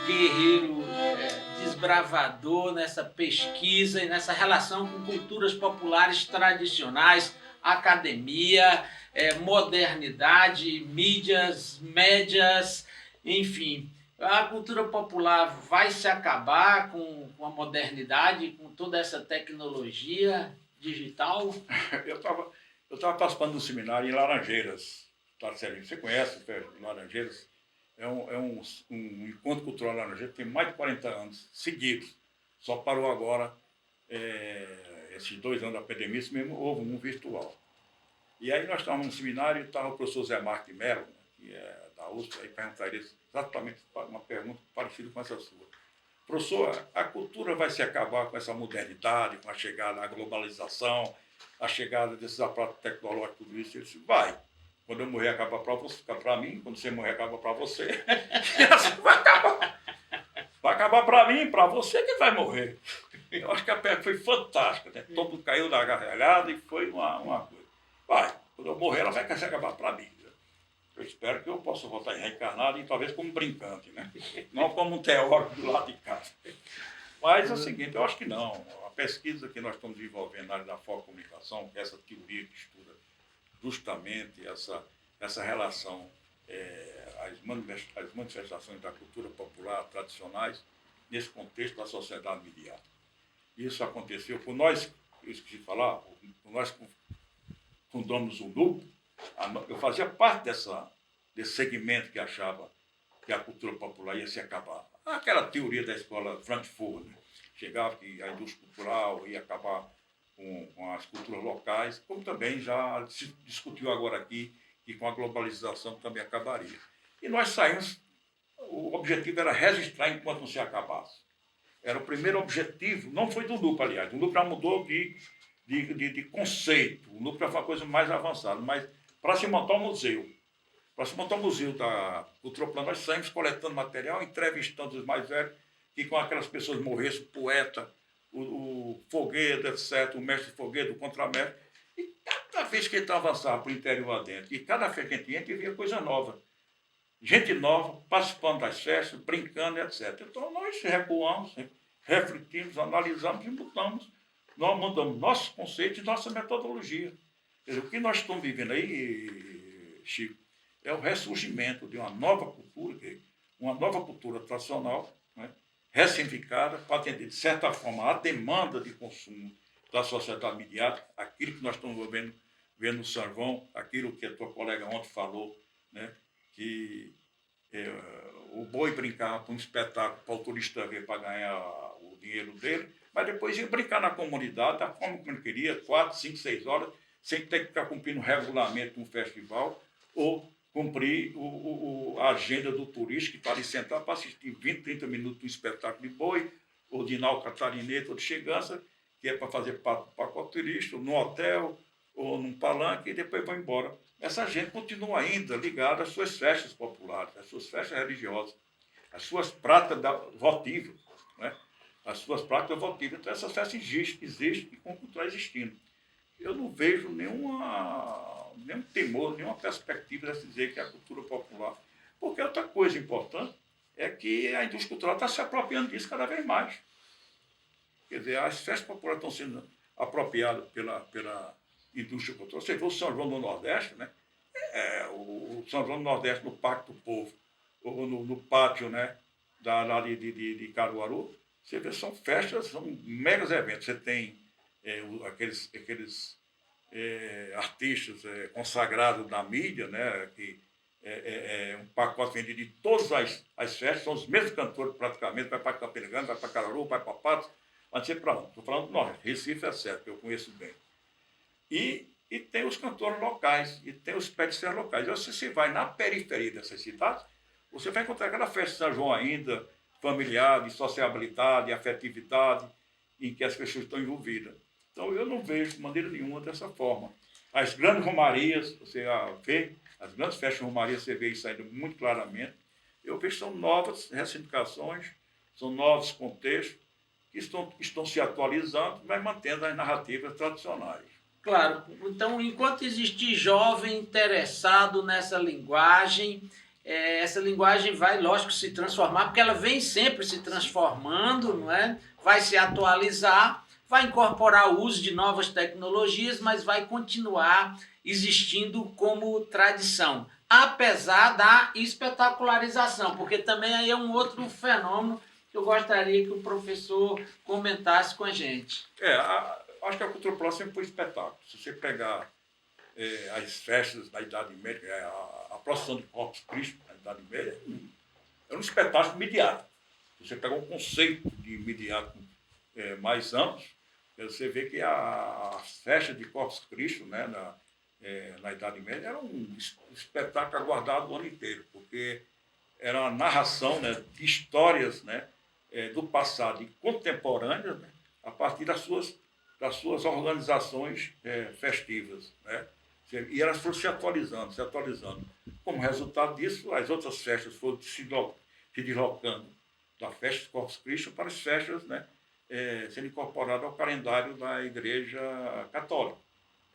guerreiro desbravador nessa pesquisa e nessa relação com culturas populares tradicionais, academia, modernidade, mídias, médias, enfim. A cultura popular vai se acabar com a modernidade, com toda essa tecnologia digital? Eu estava participando de um seminário em Laranjeiras, tá, Sérgio? Você conhece o Laranjeiras? É um encontro cultural Laranjeiras, tem mais de 40 anos seguidos. Só parou agora, esses 2 anos da pandemia, isso mesmo, houve um virtual. E aí nós estávamos no seminário e estava o professor Zé Marco de Mello, né, que é da USP, aí perguntaria exatamente uma pergunta parecida com essa sua. Professor, a cultura vai se acabar com essa modernidade, com a chegada da globalização, a chegada desses aparatos tecnológicos, tudo isso? Ele disse, vai. Quando eu morrer, acaba para mim. Quando você morrer, acaba para você. E assim vai acabar. Vai acabar para mim, para você que vai morrer. Eu acho que a pergunta foi fantástica, né? Todo mundo caiu da gargalhada e foi uma coisa. Vai. Quando eu morrer, ela vai se acabar para mim. Eu espero que eu possa voltar reencarnado e talvez como brincante, né? Não como um teórico do lado de casa. Mas é o seguinte, eu acho que não. A pesquisa que nós estamos desenvolvendo na área da focomunicação, que é essa teoria que estuda justamente essa relação, as manifestações da cultura popular tradicionais, nesse contexto da sociedade midiática. Isso aconteceu com nós, eu esqueci de falar, nós fundamos o NUP, eu fazia parte desse segmento que achava que a cultura popular ia se acabar. Aquela teoria da escola Frankfurt, né? Chegava que a indústria cultural ia acabar com as culturas locais, como também já se discutiu agora aqui, que com a globalização também acabaria. E nós saímos, o objetivo era registrar enquanto não se acabasse. Era o primeiro objetivo, não foi do NUP, aliás, o NUP já mudou de conceito, o NUP já foi uma coisa mais avançada, mas para se montar um museu, da Cultura Popular, nós saímos coletando material, entrevistando os mais velhos, que com aquelas pessoas morressem, o poeta, o Foguedo, etc., o mestre Foguedo, o contramestre, e cada vez que a gente avançava para o interior adentro, e cada vez que a gente entra, via coisa nova. Gente nova, participando das festas, brincando, etc. Então, nós recuamos, refletimos, analisamos e mudamos nossos conceitos e nossa metodologia. Quer dizer, o que nós estamos vivendo aí, Chico, é o ressurgimento de uma nova cultura tradicional, né, ressignificada, para atender, de certa forma, a demanda de consumo da sociedade midiática, aquilo que nós estamos vendo no São João, aquilo que a tua colega ontem falou, né, que o boi brincava com um espetáculo para o turista ver para ganhar o dinheiro dele, mas depois ia brincar na comunidade da forma como ele queria, 4, 5, 6 horas, sem ter que ficar cumprindo o regulamento de um festival ou cumprir a agenda do turista que está ali sentado para assistir 20, 30 minutos de um espetáculo de boi, ou de nau catarineta, ou de chegança, que é para fazer parte do pacote turista, ou no hotel, ou num palanque, e depois vai embora. Essa gente continua ainda ligada às suas festas populares, às suas festas religiosas, às suas práticas votivas, né? As suas práticas votivas. Então, essas festas existem e continuam existindo. Eu não vejo nenhum temor, nenhuma perspectiva de dizer que é a cultura popular. Porque outra coisa importante é que a indústria cultural está se apropriando disso cada vez mais. Quer dizer, as festas populares estão sendo apropriadas pela indústria cultural. Você vê o São João do Nordeste, né? O São João do Nordeste no Parque do Povo, ou no pátio, né, lá de Caruaru, você vê, são festas, são megas eventos. Você tem aqueles artistas consagrados da mídia, né, que um pacote vendido de todas as festas, são os mesmos cantores praticamente, vai para Campina Grande, vai para Caruaru, vai para Patos, mas não sei para onde. Estou falando do Nordeste, Recife é certo, que eu conheço bem. E tem os cantores locais, e tem os pet locais. E se você vai na periferia dessas cidades, você vai encontrar aquela festa de São João ainda, familiar, de sociabilidade, de afetividade, em que as pessoas estão envolvidas. Então, eu não vejo de maneira nenhuma dessa forma. As grandes romarias, você vê, as grandes festas de romaria, você vê isso ainda muito claramente. Eu vejo que são novas ressignificações, são novos contextos que estão se atualizando, mas mantendo as narrativas tradicionais. Claro. Então, enquanto existir jovem interessado nessa linguagem, essa linguagem vai, lógico, se transformar, porque ela vem sempre se transformando, não é? Vai se atualizar, vai incorporar o uso de novas tecnologias, mas vai continuar existindo como tradição, apesar da espetacularização, porque também aí é um outro fenômeno que eu gostaria que o professor comentasse com a gente. Acho que a cultura popular sempre foi espetáculo. Se você pegar as festas da Idade Média, a procissão de Corpus Christi na Idade Média, era um espetáculo midiático. Se você pegar um conceito de midiático mais amplo, você vê que a festa de Corpus Christi, né, na Idade Média, era um espetáculo aguardado o ano inteiro, porque era uma narração, né, de histórias, né, do passado e contemporâneas, né, a partir das suas organizações festivas, né? E elas foram se atualizando. Como resultado disso, as outras festas foram se deslocando da festa de Corpus Christi para as festas, né, sendo incorporadas ao calendário da Igreja Católica.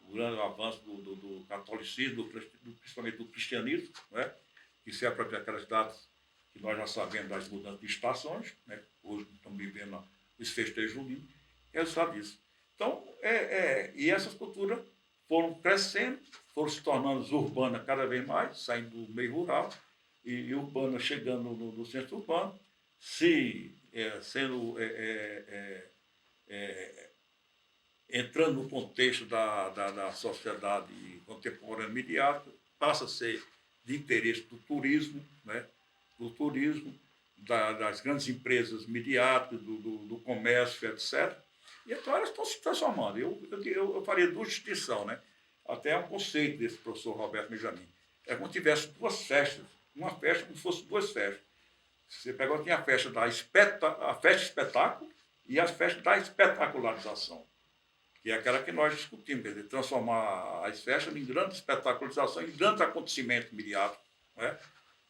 O grande avanço do catolicismo, principalmente do cristianismo, né, que se apropria aquelas datas que nós já sabemos das mudanças de estações, né, hoje estamos vivendo os festejos juninos, é resultado disso. Então, e essas culturas foram crescendo, foram se tornando urbanas cada vez mais, saindo do meio rural, e urbana chegando no centro urbano, entrando no contexto da sociedade contemporânea midiática, passa a ser de interesse do turismo, né? Das grandes empresas midiáticas, do comércio, etc. E então elas estão se transformando. Eu faria duas distinções, né? Até um conceito desse professor Roberto Benjamin. É como se tivesse duas festas, uma festa como se fosse duas festas. Você pegou, tinha a festa espetáculo e a festa da espetacularização, que é aquela que nós discutimos, quer dizer, transformar as festas em grande espetacularização, em grande acontecimento midiático, né?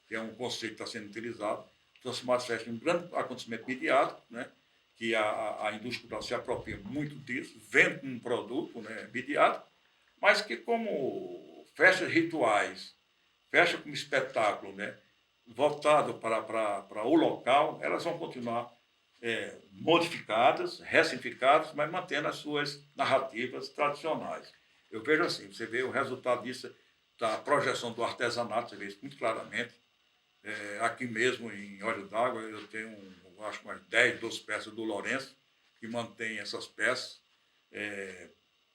Que é um conceito que está sendo utilizado, transformar as festas em um grande acontecimento midiático, né? Que a indústria se apropria muito disso, vende um produto, né, midiático, mas que como festas rituais, festa como espetáculo, né, voltado para o local, elas vão continuar modificadas, ressignificadas, mas mantendo as suas narrativas tradicionais. Eu vejo assim, você vê o resultado disso, da projeção do artesanato, você vê isso muito claramente. Aqui mesmo, em Olho d'Água, eu tenho, acho que umas 10, 12 peças do Lourenço, que mantém essas peças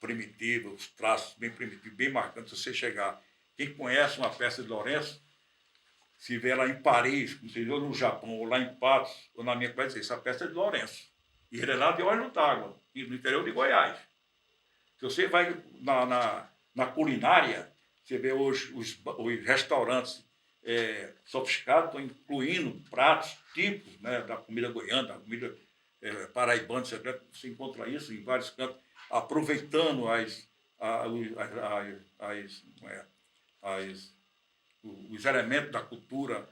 primitivas, os traços bem primitivos, bem marcantes. Se você chegar, quem conhece uma peça de Lourenço, se vê lá em Paris, como se vê no Japão, ou lá em Patos, ou na minha casa, essa peça é de Lourenço. E ele é lá de Olho d'Água, no interior de Goiás. Se você vai na culinária, você vê hoje os restaurantes sofisticados, estão incluindo pratos típicos, né, da comida goiana, da comida paraibana, você encontra isso em vários cantos, aproveitando os elementos da cultura,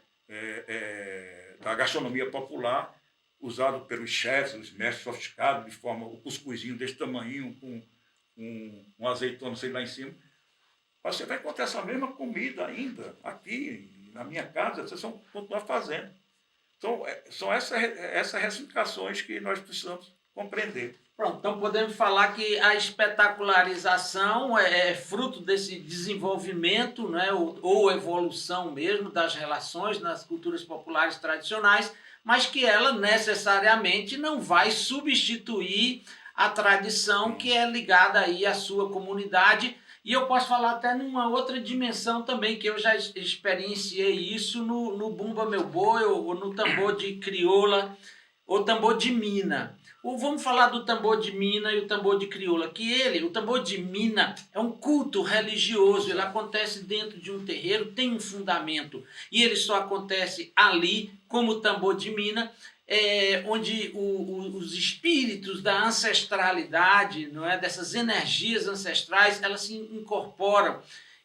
da gastronomia popular, usado pelos chefes, os mestres sofisticados, de forma, o cuscuzinho desse tamanho, com um azeitona, sei lá em cima. Mas você vai encontrar essa mesma comida ainda aqui, na minha casa, vocês vão continuar fazendo. Então, são essas ressignificações que nós precisamos compreender. Pronto, então podemos falar que a espetacularização é fruto desse desenvolvimento, né, ou evolução mesmo das relações nas culturas populares tradicionais, mas que ela necessariamente não vai substituir a tradição que é ligada aí à sua comunidade. E eu posso falar até numa outra dimensão também, que eu já experienciei isso no Bumba Meu Boi, ou no tambor de crioula, ou tambor de mina. Ou vamos falar do tambor de mina e o tambor de crioula, que o tambor de mina, é um culto religioso, ele acontece dentro de um terreiro, tem um fundamento, e ele só acontece ali, como o tambor de mina, onde os espíritos da ancestralidade, não é, dessas energias ancestrais, elas se incorporam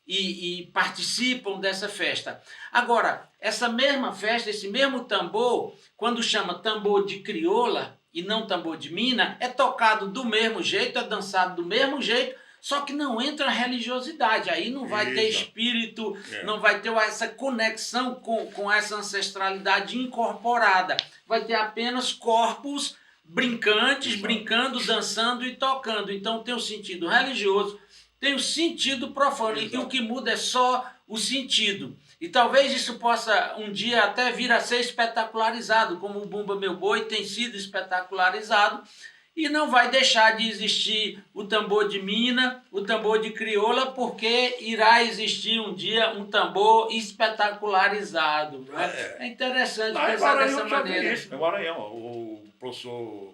e participam dessa festa. Agora, essa mesma festa, esse mesmo tambor, quando chama tambor de crioula e não tambor de mina, é tocado do mesmo jeito, é dançado do mesmo jeito, Só que não entra a religiosidade, aí não vai ter espírito, não vai ter essa conexão com essa ancestralidade incorporada. Vai ter apenas corpos brincantes, brincando, dançando e tocando. Então tem o sentido religioso, tem o sentido profano, e o que muda é só o sentido. E talvez isso possa um dia até vir a ser espetacularizado, como o Bumba Meu Boi tem sido espetacularizado, e não vai deixar de existir o tambor de mina, o tambor de crioula, porque irá existir um dia um tambor espetacularizado. Né? É interessante pensar dessa maneira. Isso, no Maranhão, o professor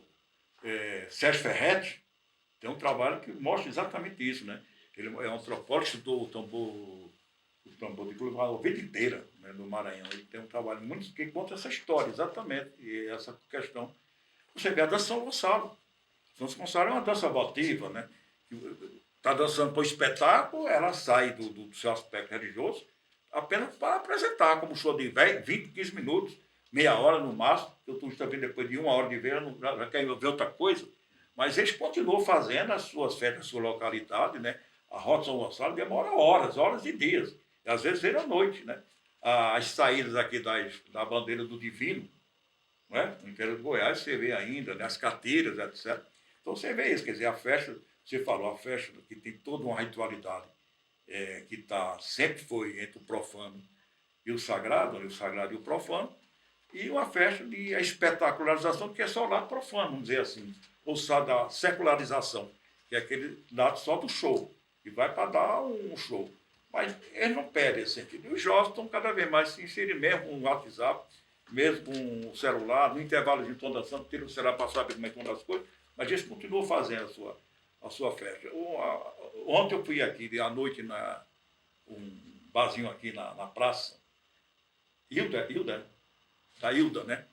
Sérgio Ferretti tem um trabalho que mostra exatamente isso. Né? Ele é um antropólogo, estudou o tambor de crioula a vida inteira, né, no Maranhão. Ele tem um trabalho muito que conta essa história, exatamente, e essa questão. Você vê a dança São Gonçalo. São Gonçalo é uma dança votiva, né? Está dançando para o espetáculo, ela sai do seu aspecto religioso apenas para apresentar, como show de 20, 15 minutos, meia hora no máximo. Eu estou também depois de 1 hora de ver, já quer ver outra coisa. Mas eles continuam fazendo as suas festas, a sua localidade, né? A Rota São Gonçalo demora horas e dias. E às vezes vira à noite, né? As saídas aqui da bandeira do Divino, né? No interior de Goiás, você vê ainda, né? As cateiras, etc. Então você vê isso, quer dizer, a festa, você falou, a festa que tem toda uma ritualidade, que sempre foi entre o profano e o sagrado e o profano, e uma festa de espetacularização, que é só o lado profano, vamos dizer assim, ou só da secularização, que é aquele lado só do show, que vai para dar um show. Mas eles não perdem esse sentido. E os jovens estão cada vez mais se inserindo mesmo com o WhatsApp, mesmo com o celular, no intervalo de estão dançando, tira o celular para saber como é que estão as coisas, mas eles continuam fazendo a sua festa. Ontem eu fui aqui à noite um barzinho aqui na praça, da Hilda, né?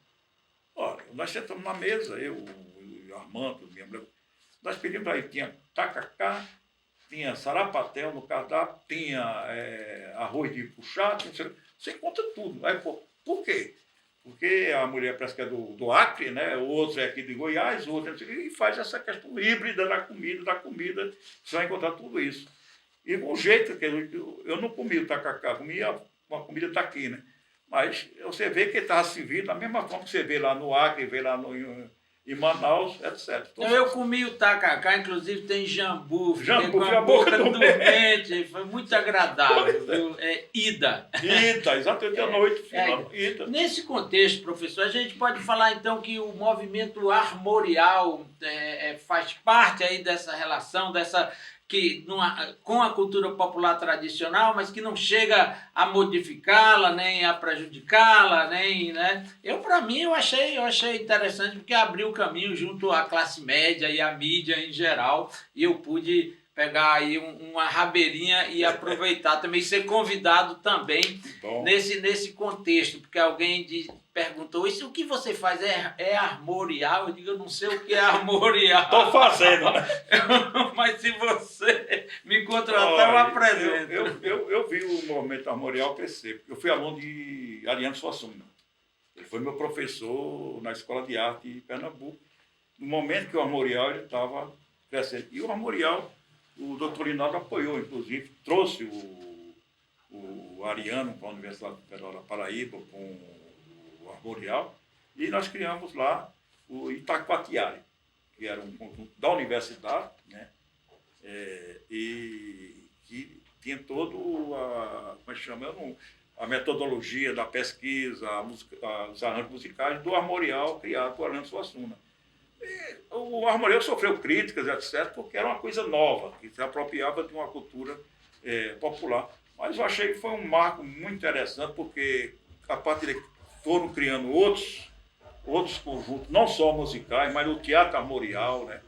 Olha, nós sentamos na mesa, eu e o Armando, minha mulher, nós pedimos aí, tinha tacacá, tinha sarapatel no cardápio, tinha arroz de puxado, você encontra tudo. Aí, por quê? Porque a mulher parece que é do Acre, né? O outro é aqui de Goiás, o outro e faz essa questão híbrida da comida, você vai encontrar tudo isso. E o jeito que eu não comi o tacacá, comia uma comida daqui, né? Mas você vê que ele estava servindo da mesma forma que você vê lá no Acre, vê lá em Manaus, etc. Então, eu comi o tacacá, inclusive tem jambu com a boca dormente, foi muito agradável. Ida, exatamente, à noite. Ida. Nesse contexto, professor, a gente pode falar então que o movimento armorial faz parte aí dessa relação, com a cultura popular tradicional, mas que não chega a modificá-la, nem a prejudicá-la, nem, né? Para mim, eu achei interessante, porque abriu o caminho junto à classe média e à mídia em geral, e eu pude pegar aí uma rabeirinha e aproveitar também, ser convidado também nesse contexto, porque alguém perguntou, isso o que você faz é armorial? Eu digo, eu não sei o que é armorial. Estou fazendo, né? Mas se você me contratar, eu apresento. Eu vi o movimento armorial crescer, porque eu fui aluno de Ariano Suassuna. Ele foi meu professor na Escola de Arte de Pernambuco. No momento que o armorial estava crescendo. E o armorial, o doutor Linaldo apoiou, inclusive, trouxe o Ariano para a Universidade Federal da Paraíba, com o armorial, e nós criamos lá o Itacoatiara, que era um conjunto da universidade, né? E que tinha todo a metodologia da pesquisa, os arranjos musicais do armorial criado por Ariano Suassuna. E o armorial sofreu críticas, etc., porque era uma coisa nova, que se apropriava de uma cultura popular. Mas eu achei que foi um marco muito interessante, porque a partir daí foram criando outros conjuntos, não só musicais, mas o teatro armorial, né?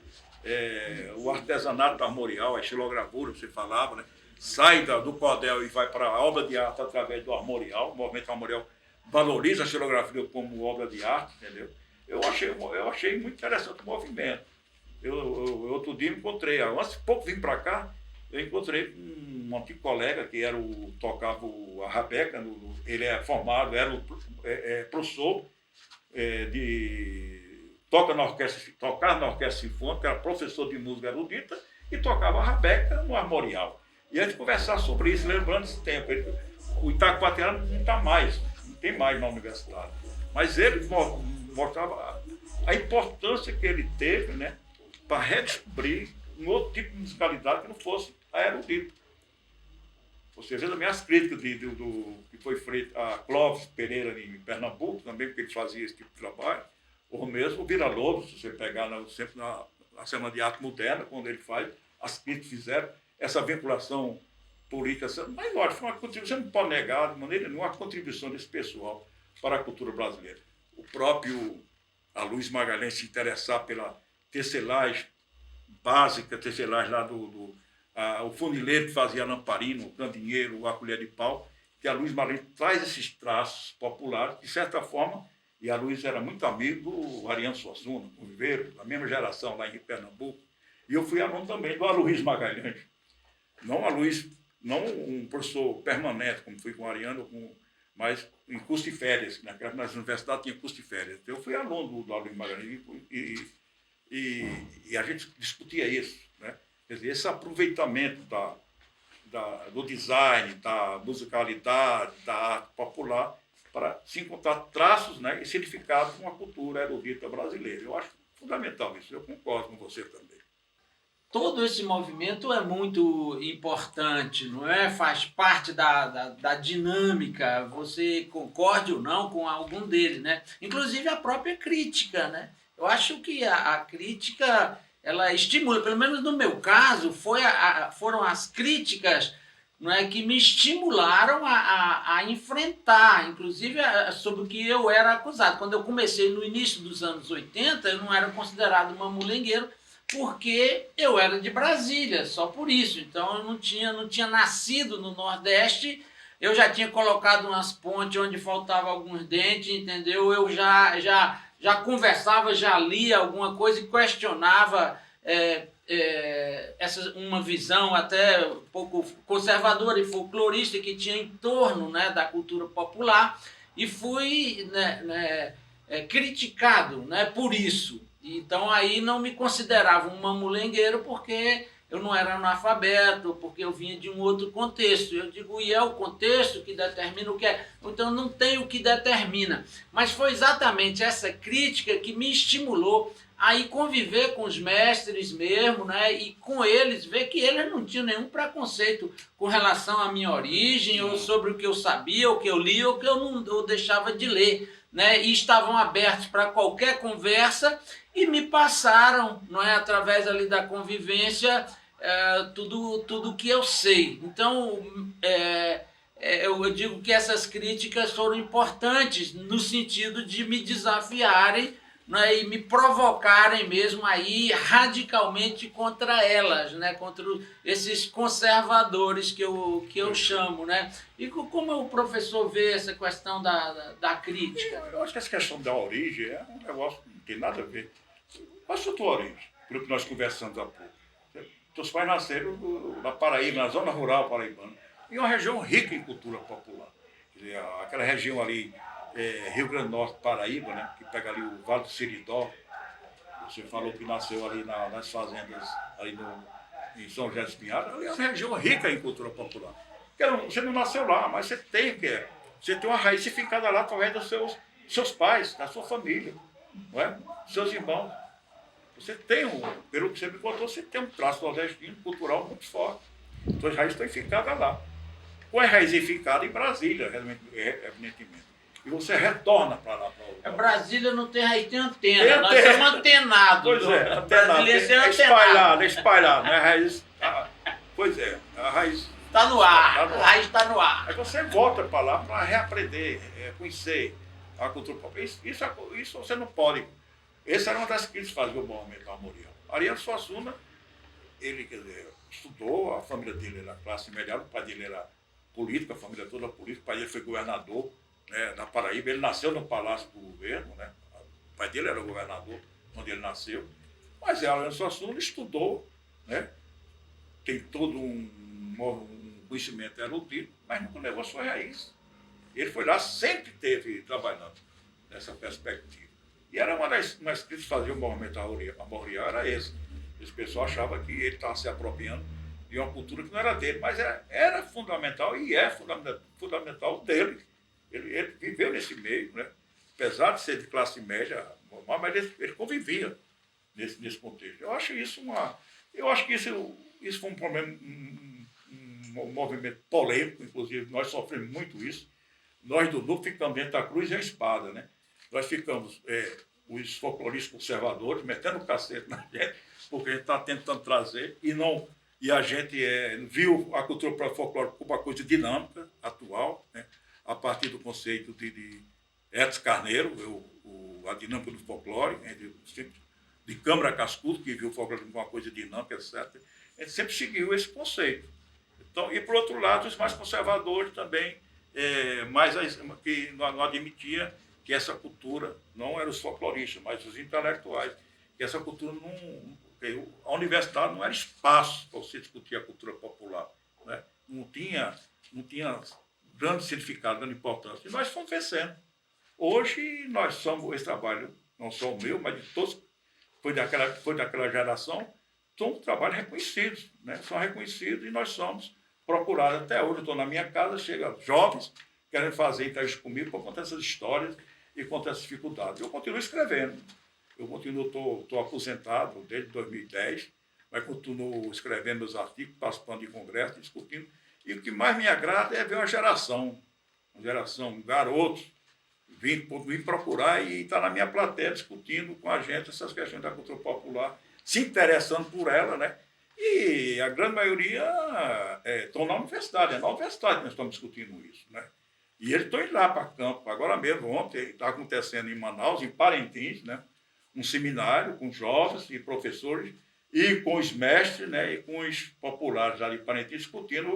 O artesanato armorial, a estilogravura, você falava, né? Sai do cordel e vai para a obra de arte através do armorial. O movimento armorial valoriza a estilografia como obra de arte, entendeu? Eu achei muito interessante o movimento. Outro dia encontrei, antes de pouco vim para cá, eu encontrei um antigo colega que tocava a rabeca, ele é formado, era professor tocar na orquestra sinfônica, era professor de música erudita e tocava a rabeca no armorial. E a gente conversava sobre isso, lembrando esse tempo. O Itacoatiara não está mais, não tem mais na universidade. Mas ele mostrava a importância que ele teve, né, para redescobrir um outro tipo de musicalidade que não fosse a erudita. Você vê também as críticas que foi feito a Clóvis Pereira em Pernambuco, também porque ele fazia esse tipo de trabalho, ou mesmo o Villa-Lobos, se você pegar sempre na Semana de Arte Moderna, quando ele faz, as críticas fizeram essa vinculação política. Mas, olha, foi uma contribuição, você não pode negar de maneira nenhuma a contribuição desse pessoal para a cultura brasileira. O próprio Luiz Magalhães se interessar pela tecelagem básica, tecelagem lá o funileiro que fazia lamparina, o candinheiro, a colher de pau, que a Luiz Magalhães traz esses traços populares, de certa forma, e a Luiz era muito amigo do Ariano Suassuna, conviveram, da mesma geração lá em Pernambuco, e eu fui aluno também do Aloysio Magalhães. Não não um professor permanente, como fui com o Ariano, mas em curso de férias, nas universidades tinha curso de férias. Eu fui aluno do Aloysio Magalhães e a gente discutia isso, né? Quer dizer, esse aproveitamento do design, da musicalidade, da arte popular, para se encontrar traços, né, e significados com a cultura erudita brasileira. Eu acho fundamental isso, eu concordo com você também. Todo esse movimento é muito importante, não é? Faz parte da dinâmica, você concorde ou não com algum deles, né? Inclusive a própria crítica, né? Eu acho que a crítica, ela estimula, pelo menos no meu caso, foram as críticas, não é, que me estimularam a enfrentar, inclusive sobre o que eu era acusado. Quando eu comecei no início dos anos 80, eu não era considerado mamulengueiro, porque eu era de Brasília, só por isso. Então eu não tinha nascido no Nordeste, eu já tinha colocado umas pontes onde faltavam alguns dentes, entendeu? Eu já conversava, já lia alguma coisa e questionava uma visão até um pouco conservadora e folclorista que tinha em torno, né, da cultura popular, e fui criticado, né, por isso. Então aí não me considerava um mamulengueiro porque eu não era analfabeto, porque eu vinha de um outro contexto. Eu digo, e é o contexto que determina o que é. Então não tem o que determina. Mas foi exatamente essa crítica que me estimulou a ir conviver com os mestres mesmo, né? E com eles, ver que eles não tinham nenhum preconceito com relação à minha origem, ou sobre o que eu sabia, o que eu lia, ou o que eu deixava de ler, né? E estavam abertos para qualquer conversa e me passaram, não é, através ali da convivência, tudo que eu sei. Então, eu digo que essas críticas foram importantes no sentido de me desafiarem, né, e me provocarem mesmo aí radicalmente contra elas, né, contra esses conservadores que eu chamo, né? E como o professor vê essa questão da crítica? Eu acho que essa questão da origem é um negócio que não tem nada a ver. Qual a tua origem? Pelo que nós conversamos há pouco. Teus pais nasceram na Paraíba, na zona rural paraibana, em uma região rica em cultura popular. Quer dizer, aquela região ali, Rio Grande do Norte, Paraíba, né, que pega ali o Vale do Seridó. Você falou que nasceu ali nas fazendas, ali em São José dos Pinhais. Ali é uma região rica em cultura popular. Você não nasceu lá, mas você tem uma raiz fincada lá através dos seus pais, da sua família, não é? Dos seus irmãos. Você tem, pelo que você me contou, você tem um traço nordestino cultural muito forte. Suas raízes estão ficadas lá. Com as raízes ficadas em Brasília, evidentemente. E você retorna para lá. Brasília não tem raiz, tem antena. Nós somos antenados. Pois é, antenado. Espalhado. Né? A raiz, pois é, a raiz está no ar. A raiz está no ar. Aí você volta para lá para reaprender, conhecer a cultura popular. Isso você não pode. Essa era uma das críticas que fazia o movimento armorial. Ariano Suassuna, ele, quer dizer, estudou, a família dele era classe média, o pai dele era político, a família toda política, o pai dele foi governador, né, na Paraíba, ele nasceu no Palácio do Governo, né, o pai dele era governador onde ele nasceu, mas Ariano Suassuna estudou, né, tem todo um conhecimento erudito, mas nunca levou a sua raiz. Ele foi lá, sempre esteve trabalhando nessa perspectiva. E era uma das críticas que fazia o movimento armorial, era esse. Esse pessoal achava que ele estava se apropriando de uma cultura que não era dele, mas era fundamental e é fundamental dele. Ele viveu nesse meio, né? Apesar de ser de classe média, mas ele convivia nesse contexto. Eu acho que isso foi um problema, um movimento polêmico, inclusive nós sofremos muito isso. Nós do NUP ficamos dentro da cruz e a espada, né? Nós ficamos, os folcloristas conservadores, metendo o cacete na gente, porque a gente está tentando trazer e a gente viu a cultura folclórica como uma coisa dinâmica, atual, né? A partir do conceito de Edson Carneiro, a dinâmica do folclore, né? de Câmara Cascudo, que viu o folclore como uma coisa dinâmica, etc. A gente sempre seguiu esse conceito. Então, e, por outro lado, os mais conservadores também, que não admitia que essa cultura, não eram os folcloristas, mas os intelectuais, que essa cultura a universidade não era espaço para você discutir a cultura popular, né? Não tinha grande significado, grande importância. E nós fomos vencendo. Hoje nós somos, esse trabalho, não só o meu, mas de todos, foi daquela geração, são trabalhos reconhecidos, né? São reconhecidos e nós somos procurados até hoje. Eu estou na minha casa, chegam jovens querem fazer entrevista comigo para contar essas histórias e contar essas dificuldades. Eu continuo escrevendo. Estou aposentado desde 2010, mas continuo escrevendo meus artigos, participando de congressos, discutindo. E o que mais me agrada é ver uma geração, garotos, vir procurar e estar na minha plateia discutindo com a gente essas questões da cultura popular, se interessando por ela, né? E a grande maioria estão na universidade, é na universidade que nós estamos discutindo isso, né? E eles estão indo lá para campo, agora mesmo, ontem, está acontecendo em Manaus, em Parintins, né? Um seminário com jovens e professores e com os mestres, né? E com os populares ali de Parintins discutindo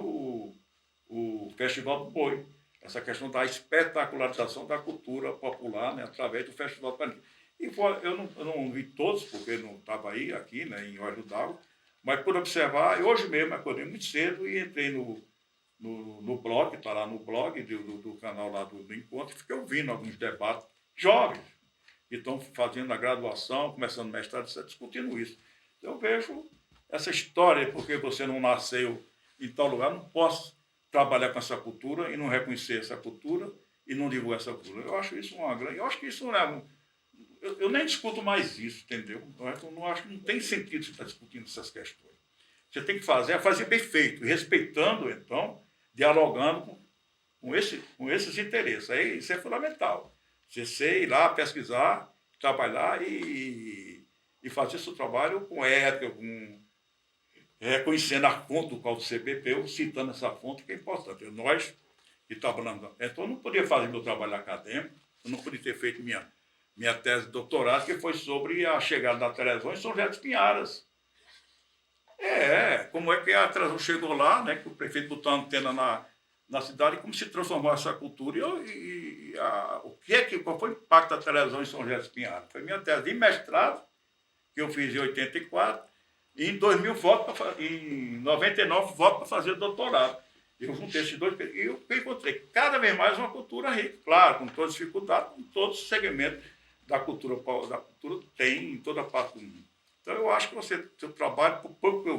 o Festival do Boi. Essa questão da espetacularização da cultura popular, né, através do Festival do Parintins. E eu não vi todos, porque não estava aqui, né, em Olho d'Água, mas por observar, eu hoje mesmo acordei muito cedo e entrei no blog, está lá no blog do canal lá do Encontro, e fiquei ouvindo alguns debates jovens que estão fazendo a graduação, começando o mestrado, discutindo isso. Eu vejo essa história, porque você não nasceu em tal lugar, não posso trabalhar com essa cultura e não reconhecer essa cultura e não divulgar essa cultura. Eu acho isso uma grande... Eu acho que isso não é... Eu nem discuto mais isso, entendeu? Eu não acho que não tem sentido você estar discutindo essas questões. Você tem que fazer bem feito, respeitando, então, dialogando com esses interesses. Aí isso é fundamental. Você ir lá, pesquisar, trabalhar e fazer seu trabalho com ética, reconhecendo a fonte do qual do CBP, citando essa fonte, que é importante. Nós que trabalhamos. Então, eu não podia fazer meu trabalho acadêmico, eu não podia ter feito minha tese de doutorado, que foi sobre a chegada da televisão em São José dos Pinharas. Como é que a televisão chegou lá, né, que o prefeito botou a antena na cidade, e como se transformou essa cultura. Qual foi o impacto da televisão em São José dos Pinharas? Foi minha tese de mestrado, que eu fiz em 84, e em 2000 em 99 volto para fazer doutorado. Eu juntei esses dois e eu encontrei cada vez mais uma cultura rica, claro, com todas as dificuldades, com todos os segmentos da cultura tem em toda a parte do mundo. Então eu acho que seu trabalho, pelo pouco que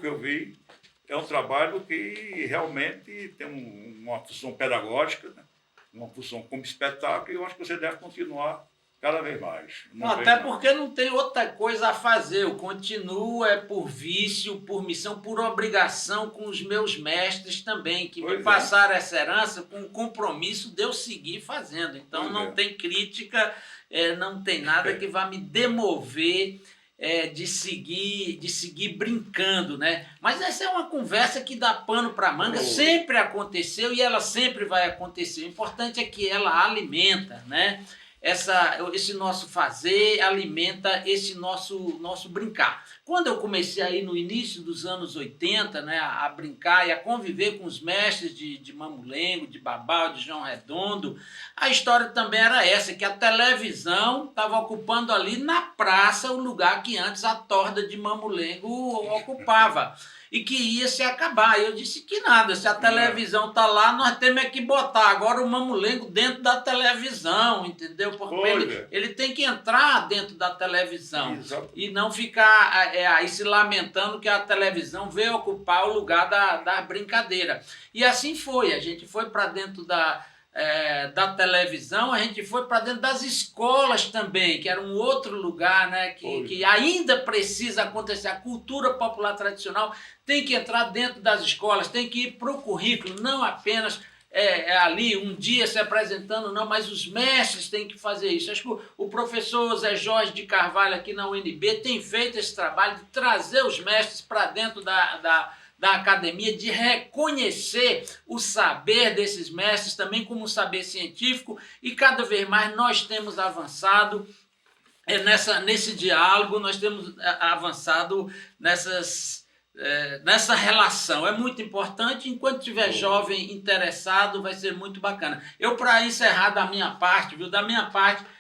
eu vi, é um trabalho que realmente tem uma função pedagógica, né? Uma função como espetáculo, e eu acho que você deve continuar cada vez mais. Até porque não tem outra coisa a fazer. Eu continuo por vício, por missão, por obrigação com os meus mestres também, que me passaram essa herança com o compromisso de eu seguir fazendo. Então não tem crítica, não tem nada que vá me demover de seguir brincando, né? Mas essa é uma conversa que dá pano para manga, sempre aconteceu e ela sempre vai acontecer. O importante é que ela alimenta, né? Esse nosso fazer alimenta esse nosso brincar. Quando eu comecei aí no início dos anos 80, né, a brincar e a conviver com os mestres de Mamulengo, de Babau, de João Redondo, a história também era essa, que a televisão estava ocupando ali na praça o lugar que antes a torda de Mamulengo ocupava. e que ia se acabar. Eu disse que nada, se a televisão está lá, nós temos que botar agora o mamulengo dentro da televisão, entendeu? Porque ele tem que entrar dentro da televisão. Exato. E não ficar aí se lamentando que a televisão veio ocupar o lugar da brincadeira. E assim foi, a gente foi para dentro da televisão, a gente foi para dentro das escolas também, que era um outro lugar, né, que ainda precisa acontecer. A cultura popular tradicional tem que entrar dentro das escolas, tem que ir para o currículo, não apenas ali um dia se apresentando, não, mas os mestres têm que fazer isso. Acho que o professor Zé Jorge de Carvalho aqui na UNB tem feito esse trabalho de trazer os mestres para dentro da academia, de reconhecer o saber desses mestres também como um saber científico, e cada vez mais nós temos avançado nesse diálogo, nós temos avançado nessa relação. É muito importante, enquanto tiver jovem interessado, vai ser muito bacana. Eu, para encerrar da minha parte,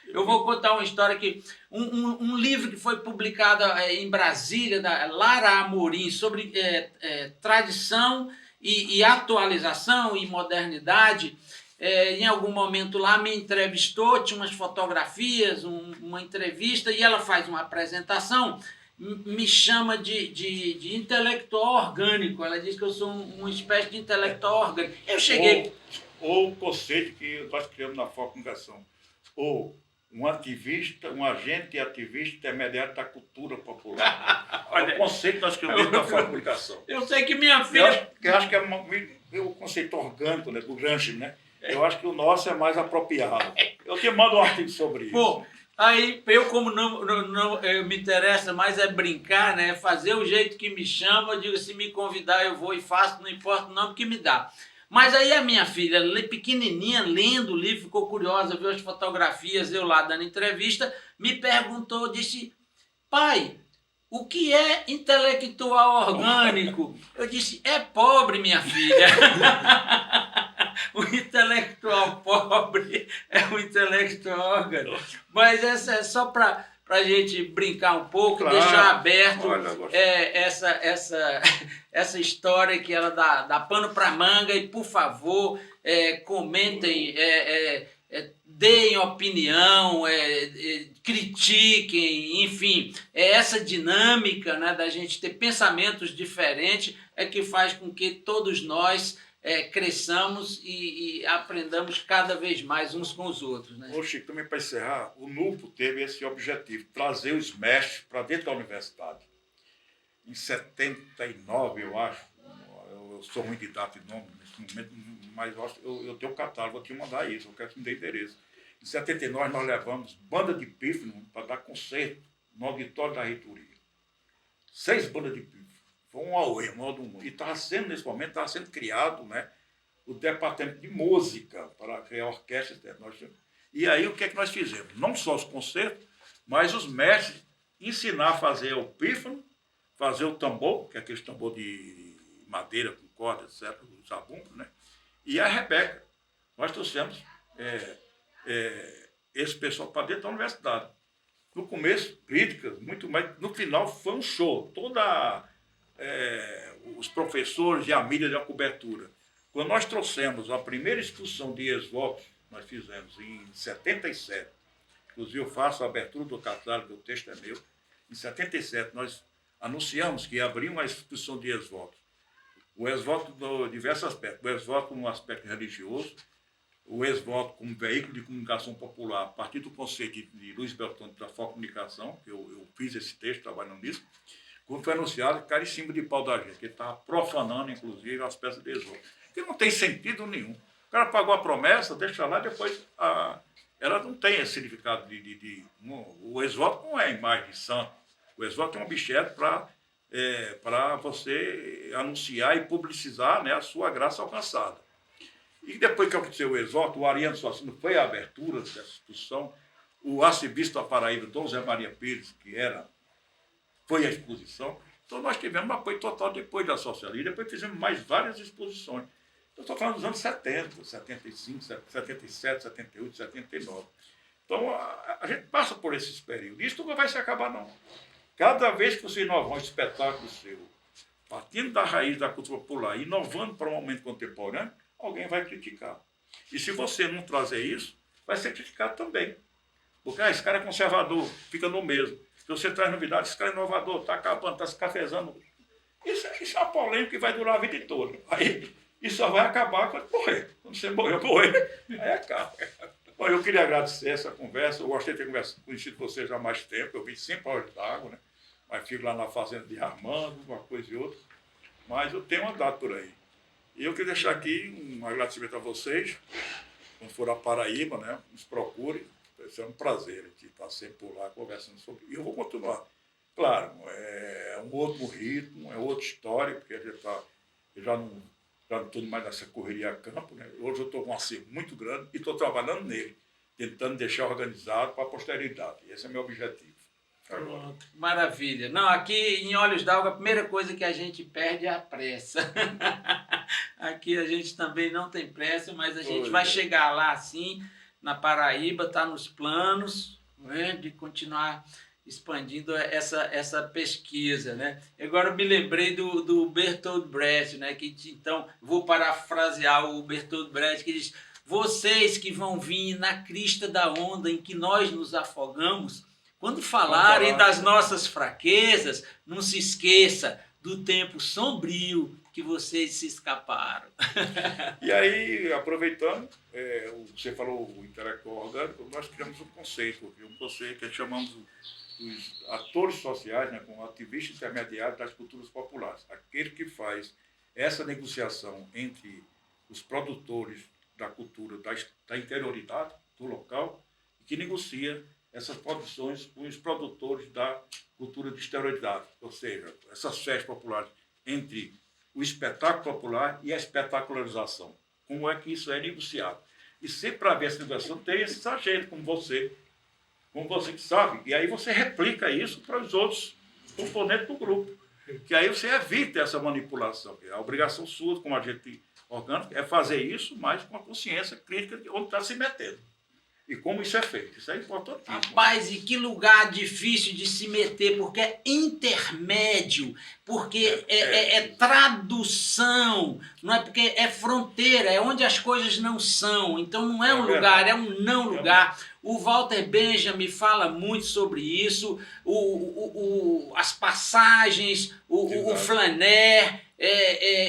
eu vou contar uma história que um livro que foi publicado em Brasília, da Lara Amorim, sobre tradição e atualização e modernidade. Em algum momento lá me entrevistou, tinha umas fotografias, uma entrevista, e ela faz uma apresentação, me chama de intelectual orgânico. Ela diz que eu sou uma espécie de intelectual orgânico. Eu cheguei... Ou o conceito que nós criamos na comunicação. Ou um ativista, um agente ativista intermediário da cultura popular. Olha, o conceito que nós criamos na comunicação. Eu sei que minha filha... Eu acho que é o conceito orgânico, né, do Gramsci, né? Eu acho que o nosso é mais apropriado. Eu te mando um artigo sobre isso. Pô, aí eu, como não me interessa mais é brincar, né? Fazer o jeito que me chama, eu digo, se me convidar eu vou e faço, não importa o nome que me dá. Mas aí a minha filha, pequenininha, lendo o livro, ficou curiosa, viu as fotografias, eu lá dando entrevista, me perguntou, disse, pai, o que é intelectual orgânico? Eu disse, é pobre, minha filha. O intelectual pobre é o intelectual orgânico. Mas essa é só para a gente brincar um pouco, claro, deixar aberto essa história que ela dá pano para manga. E, por favor, comentem, deem opinião, critiquem, enfim. Essa dinâmica, né, da gente ter pensamentos diferentes que faz com que todos nós cresçamos e aprendamos cada vez mais uns com os outros. Né? Ô Chico, também para encerrar, o NUPO teve esse objetivo, trazer os mestres para dentro da universidade. Em 79, eu acho, eu sou ruim de data e nome nesse momento, mas eu tenho um catálogo, eu te mandar isso, eu quero que me dê endereço. Em 79, nós levamos banda de pífano para dar concerto no auditório da reitoria. 6 bandas de pífano. Foi um auê, e estava sendo, nesse momento, estava sendo criado, né, o departamento de música para criar orquestras. E aí, o que é que nós fizemos? Não só os concertos, mas os mestres ensinar a fazer o pífano, fazer o tambor, que é aquele tambor de madeira com corda, etc., o zabumbo, né? E a Rebeca. Nós trouxemos esse pessoal para dentro da universidade. No começo, críticas, muito mais. No final, foi um show. Os professores e a mídia de cobertura. Quando nós trouxemos a primeira exposição de ex-voto, nós fizemos em 77, inclusive eu faço a abertura do catálogo, o texto é meu. Em 77, nós anunciamos que ia abrir uma exposição de ex-voto. O ex-voto de diversos aspectos. O ex-voto como um aspecto religioso, o ex-voto como veículo de comunicação popular, a partir do conceito de Luiz Beltrão da Comunicação, eu fiz esse texto trabalhando nisso, quando foi anunciado, cara em cima de pau da gente, que ele estava profanando, inclusive, as peças de esgoto. Que não tem sentido nenhum. O cara pagou a promessa, deixa lá, depois ela não tem esse significado o esgoto não é imagem de santo. O esgoto é um objeto para você anunciar e publicizar, né, a sua graça alcançada. E depois que aconteceu o esgoto, o Ariano Suassuna foi a abertura dessa instituição, o arcebispo da Paraíba, Dom Zé Maria Pires, foi a exposição. Então, nós tivemos um apoio total depois da socialismo. Depois fizemos mais várias exposições. Eu estou falando dos anos 70, 75, 77, 78, 79. Então, a gente passa por esses períodos. Isso não vai se acabar, não. Cada vez que você inovar um espetáculo seu, partindo da raiz da cultura popular, inovando para o momento contemporâneo, alguém vai criticar. E se você não trazer isso, vai ser criticado também. Porque esse cara é conservador, fica no mesmo. Se você traz novidade, esse cara é inovador, está acabando, está se cafezando. Isso é uma polêmica que vai durar a vida toda. Aí isso só vai acabar quando morrer. Quando você morrer, aí acaba. Bom, eu queria agradecer essa conversa. Eu gostei de ter conhecido vocês há mais tempo. Eu vim sempre ao d'água, né? Mas fico lá na fazenda de Armando, uma coisa e outra. Mas eu tenho andado por aí. E eu queria deixar aqui um agradecimento a vocês. Quando for a Paraíba, né? Nos procure. Vai ser um prazer a gente estar sempre por lá conversando sobre. E eu vou continuar. Claro, é um outro ritmo, é outra história, porque a gente eu já não estou mais nessa correria a campo, né? Hoje eu estou com um acervo muito grande e estou trabalhando nele, tentando deixar organizado para a posteridade. Esse é meu objetivo. Pronto, maravilha. Não, aqui em Olhos d'Água, a primeira coisa que a gente perde é a pressa. Aqui a gente também não tem pressa, mas a gente vai chegar lá sim, na Paraíba, está nos planos, né, de continuar expandindo essa pesquisa, né? Agora eu me lembrei do Bertolt Brecht, né? Que, então, vou parafrasear o Bertolt Brecht, que diz: vocês que vão vir na crista da onda em que nós nos afogamos, quando falarem das nossas fraquezas, não se esqueça do tempo sombrio que vocês se escaparam. E aí, aproveitando, você falou o intelectual orgânico, nós criamos um conceito que chamamos dos atores sociais, né, como ativistas intermediários das culturas populares. Aquele que faz essa negociação entre os produtores da cultura, da interioridade do local, e que negocia essas produções com os produtores da cultura de exterioridade, ou seja, essas festas populares entre o espetáculo popular e a espetacularização. Como é que isso é negociado? E sempre para ver essa negociação tem esses agentes, como você que sabe, e aí você replica isso para os outros componentes do grupo, que aí você evita essa manipulação. A obrigação sua, como agente orgânico, é fazer isso, mas com a consciência crítica de onde está se metendo. E como isso é feito. Isso é importantíssimo. Rapaz, e que lugar difícil de se meter, porque é intermédio, porque é tradução, não é porque é fronteira, é onde as coisas não são. Então não é um lugar, é um não lugar. O Walter Benjamin fala muito sobre isso, as passagens, o Flaner,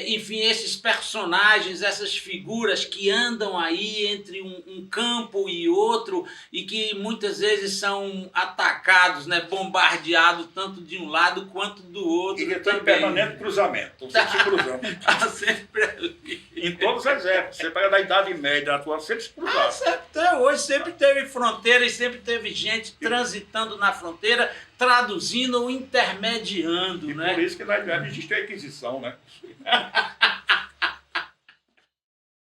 enfim, esses personagens, essas figuras que andam aí entre um campo e outro e que muitas vezes são atacados, né, bombardeados tanto de um lado quanto do outro. E tem permanente cruzamento, estão sempre se cruzando. Está sempre ali. Em todos os épocas, você pega da Idade Média, atual, sempre se cruzava. Até hoje sempre teve fronteira e sempre teve gente transitando na fronteira, traduzindo ou intermediando, e né? por isso que na Idade Média existe a Inquisição, né?